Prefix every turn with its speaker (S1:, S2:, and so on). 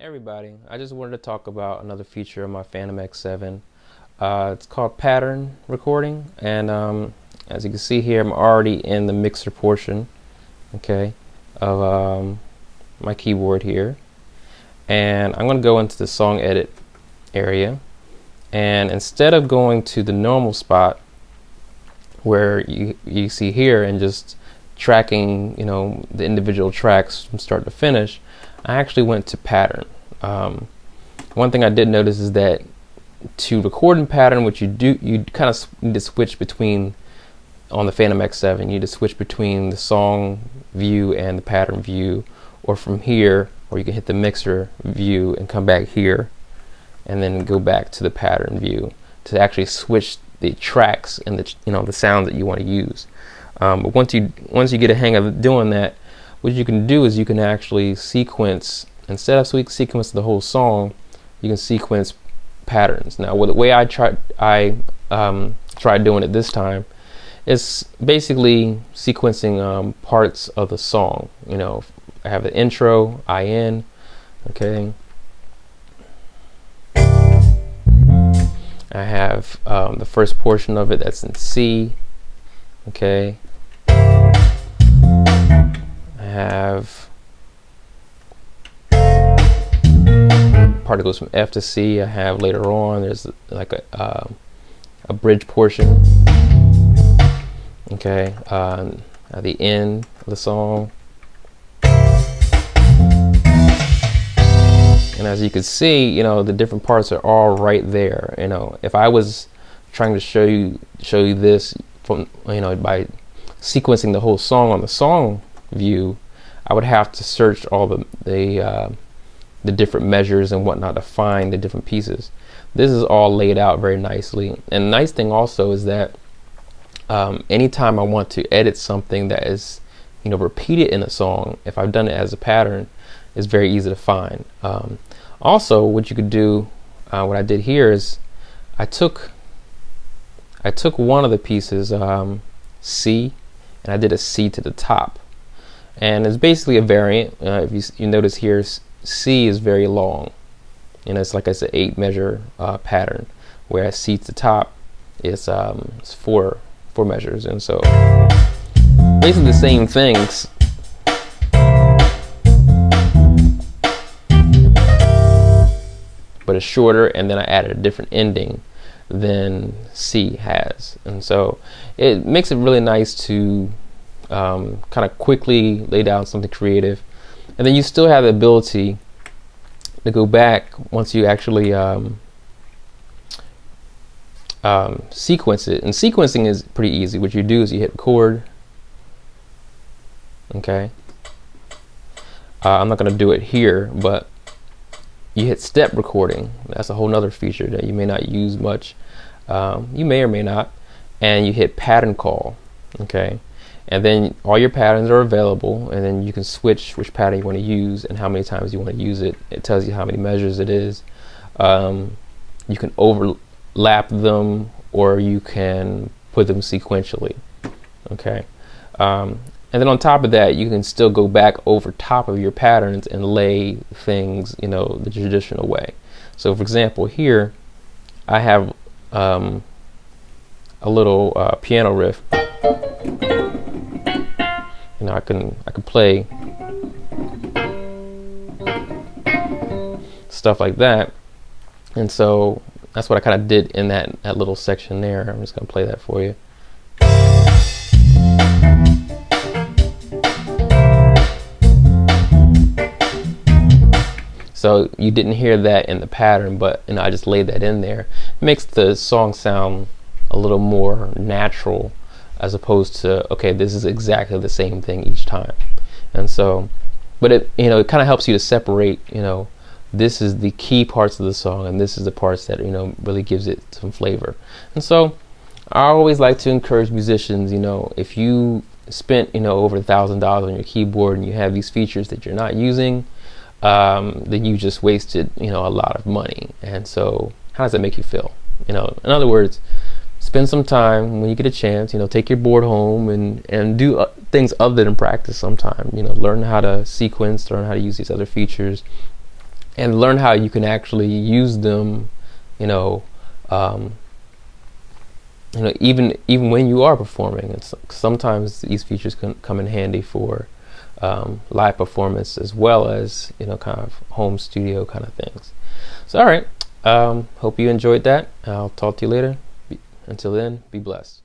S1: Hey everybody, I just wanted to talk about another feature of my Fantom X7. It's called pattern recording, and as you can see here, I'm already in the mixer portion, okay, of my keyboard here, and I'm going to go into the song edit area, and instead of going to the normal spot where you see here and just tracking, the individual tracks from start to finish, I actually went to pattern. One thing I did notice is that to record in pattern, what you kind of need to switch between, on the Fantom X7, you need to switch between the song view and the pattern view, or from here, or you can hit the mixer view and come back here and then go back to the pattern view to actually switch the tracks and the sounds that you want to use. But once you get a hang of doing that, what you can do is you can actually sequence, instead of sequence the whole song, you can sequence patterns. Now, the way I tried doing it this time is basically sequencing parts of the song. I have the intro, IN, okay. I have the first portion of it that's in C, okay. I have part that goes from F to C. I have later on, there's like a bridge portion, okay, at the end of the song. And as you can see, the different parts are all right there. If I was trying to show you this from, by sequencing the whole song on the song view, I would have to search all the different measures and whatnot to find the different pieces. This is all laid out very nicely. And the nice thing also is that anytime I want to edit something that is repeated in a song, if I've done it as a pattern, it's very easy to find. Also, what you could do, what I did here is I took one of the pieces, C, and I did a C to the top, and it's basically a variant. If you notice here, C is very long, and it's like I said, 8 measure pattern, whereas C to the top is it's four measures, and so basically the same things. But it's shorter, and then I added a different ending than C has, and so it makes it really nice to kind of quickly lay down something creative, and then you still have the ability to go back once you actually sequence it. And sequencing is pretty easy. What you do is you hit record, okay. I'm not going to do it here, but you hit step recording. That's a whole nother feature that you may not use much. You may or may not. And you hit pattern call, okay. And then all your patterns are available, and then you can switch which pattern you want to use and how many times you want to use it. It tells you how many measures it is. You can overlap them, or you can put them sequentially, okay. And then on top of that, you can still go back over top of your patterns and lay things, the traditional way. So, for example, here I have a little piano riff. I can play stuff like that, and so that's what I kind of did in that little section there. I'm just going to play that for you. So you didn't hear that in the pattern, but I just laid that in there. It makes the song sound a little more natural, as opposed to, okay, this is exactly the same thing each time. And so, but it it kind of helps you to separate, this is the key parts of the song, and this is the parts that really gives it some flavor. And so I always like to encourage musicians, if you spent over $1,000 on your keyboard and you have these features that you're not using, then you just wasted a lot of money. And so how does that make you feel? In other words, spend some time when you get a chance, take your board home and do things other than practice sometime. Learn how to sequence, learn how to use these other features, and learn how you can actually use them, you know, even when you are performing. And sometimes these features can come in handy for live performance as well as, you know, kind of home studio kind of things. So all right, hope you enjoyed that. I'll talk to you later. Until then, be blessed.